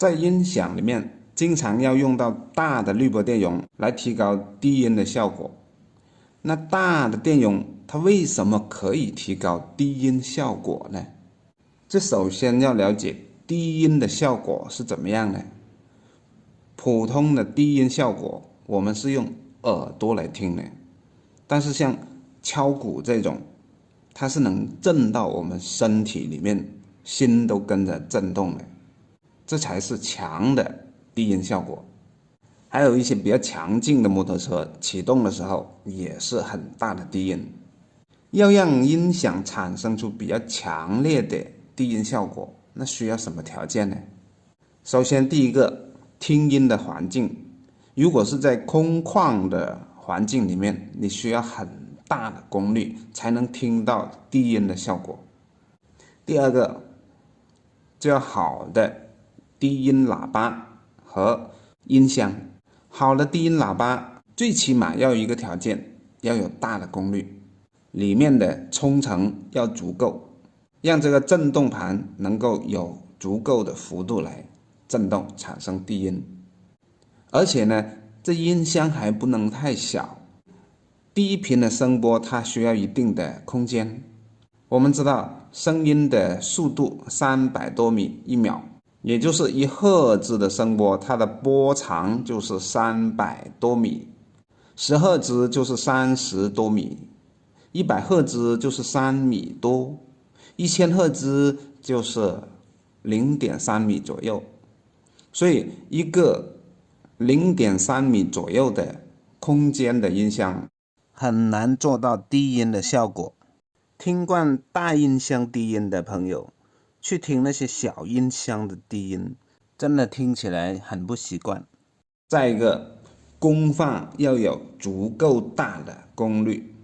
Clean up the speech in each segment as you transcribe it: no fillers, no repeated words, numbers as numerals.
在音响里面经常要用到大的滤波电容来提高低音的效果。那大的电容它为什么可以提高低音效果呢？这首先要了解低音的效果是怎么样的。普通的低音效果我们是用耳朵来听的，但是像敲鼓这种，它是能震到我们身体里面，心都跟着震动的，这才是强的低音效果。还有一些比较强劲的摩托车启动的时候也是很大的低音。要让音响产生出比较强烈的低音效果，那需要什么条件呢？首先第一个，听音的环境，如果是在空旷的环境里面，你需要很大的功率才能听到低音的效果。第二个，就要好的低音喇叭和音箱。好的低音喇叭最起码要有一个条件，要有大的功率，里面的冲程要足够，让这个振动盘能够有足够的幅度来振动产生低音。而且呢，这音箱还不能太小，低频的声波它需要一定的空间。我们知道声音的速度300多米一秒，也就是1赫兹的声波，它的波长就是300多米，10赫兹就是30多米，100赫兹就是3米多，1000赫兹就是0.3米左右。所以一个0.3米左右的空间的音箱很难做到低音的效果。听惯大音箱低音的朋友去听那些小音箱的低音，真的听起来很不习惯。再一个，功放要有足够大的功率，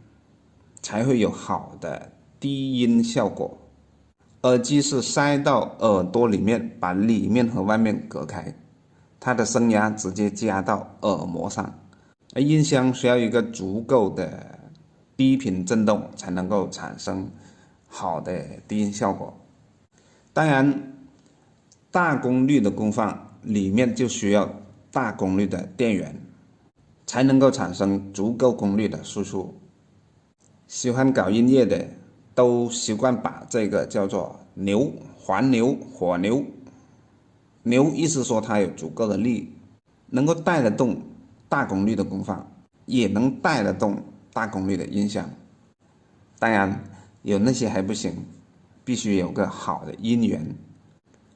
才会有好的低音效果。耳机是塞到耳朵里面，把里面和外面隔开，它的声压直接加到耳膜上。而音箱需要一个足够的低频振动才能够产生好的低音效果。当然，大功率的功放里面就需要大功率的电源，才能够产生足够功率的输出。喜欢搞音乐的都习惯把这个叫做牛、环牛、火牛。牛意思说它有足够的力，能够带得动大功率的功放，也能带得动大功率的音响。当然有那些还不行，必须有个好的音源，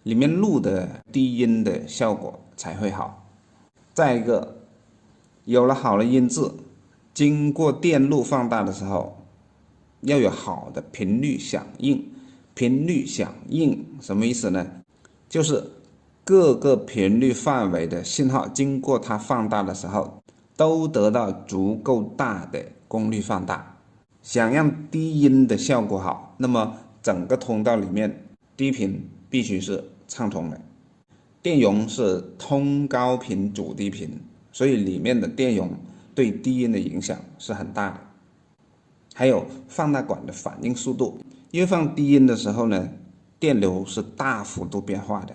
里面录的低音的效果才会好。再一个，有了好的音质，经过电路放大的时候要有好的频率响应。频率响应什么意思呢？就是各个频率范围的信号经过它放大的时候都得到足够大的功率放大。想让低音的效果好，那么整个通道里面低频必须是畅通的。电容是通高频主低频，所以里面的电容对低音的影响是很大的。还有放大管的反应速度，因为放低音的时候呢，电流是大幅度变化的，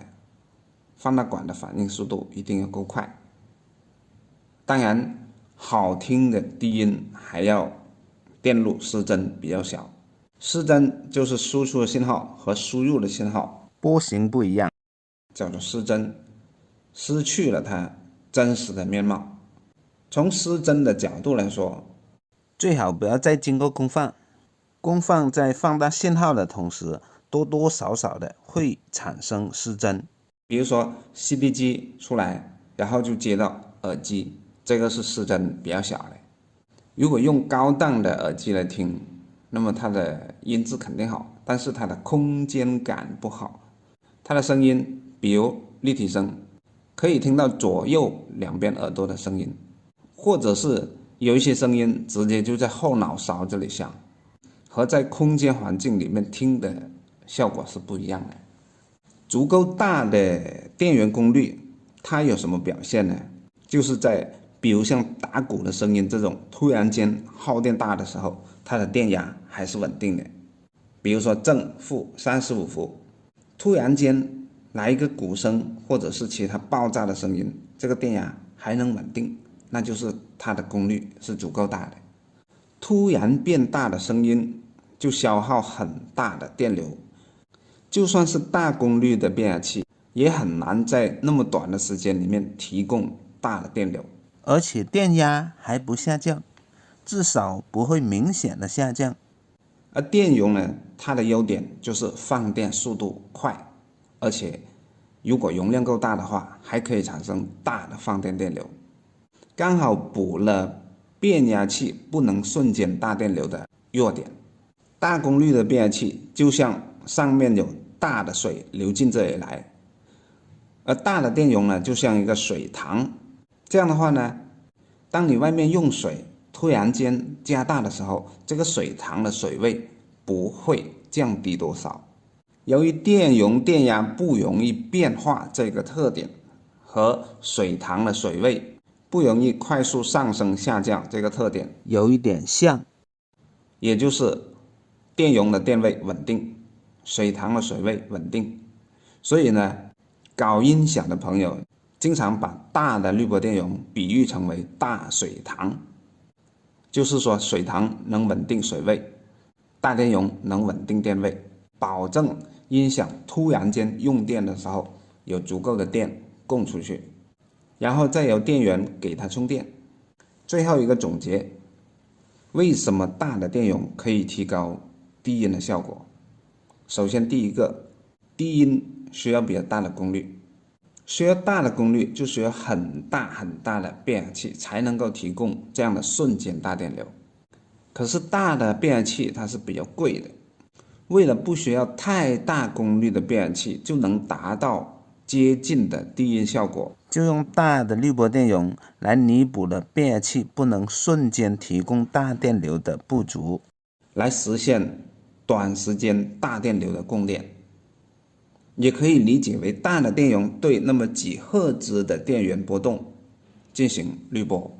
放大管的反应速度一定要够快。当然，好听的低音还要电路失真比较小。失真就是输出的信号和输入的信号波形不一样，叫做失真，失去了它真实的面貌。从失真的角度来说，最好不要再经过功放。功放在放大信号的同时，多多少少的会产生失真。比如说 CD 机出来，然后就接到耳机，这个是失真比较小的。如果用高档的耳机来听，那么它的音质肯定好，但是它的空间感不好。它的声音，比如立体声，可以听到左右两边耳朵的声音，或者是有一些声音直接就在后脑勺这里响，和在空间环境里面听的效果是不一样的。足够大的电源功率，它有什么表现呢？就是在比如像打鼓的声音这种突然间耗电大的时候，它的电压还是稳定的。比如说正负35伏，突然间来一个鼓声或者是其他爆炸的声音，这个电压还能稳定，那就是它的功率是足够大的。突然变大的声音就消耗很大的电流，就算是大功率的变压器也很难在那么短的时间里面提供大的电流，而且电压还不下降，至少不会明显的下降。而电容呢，它的优点就是放电速度快，而且如果容量够大的话，还可以产生大的放电电流，刚好补了变压器不能瞬间大电流的弱点。大功率的变压器就像上面有大的水流进这里来，而大的电容呢，就像一个水塘。这样的话呢，当你外面用水突然间加大的时候，这个水塘的水位不会降低多少。由于电容电压不容易变化这个特点，和水塘的水位不容易快速上升下降这个特点有一点像，也就是电容的电位稳定，水塘的水位稳定。所以呢，搞音响的朋友经常把大的滤波电容比喻成为大水塘，就是说水塘能稳定水位，大电容能稳定电位，保证音响突然间用电的时候有足够的电供出去，然后再由电源给它充电。最后一个总结，为什么大的电容可以提高低音的效果？首先第一个，低音需要比较大的功率，需要大的功率就需要很大很大的变压器才能够提供这样的瞬间大电流。可是大的变压器它是比较贵的，为了不需要太大功率的变压器就能达到接近的低音效果，就用大的滤波电容来弥补了变压器不能瞬间提供大电流的不足，来实现短时间大电流的供电。也可以理解为大的电容对那么几赫兹的电源波动进行滤波。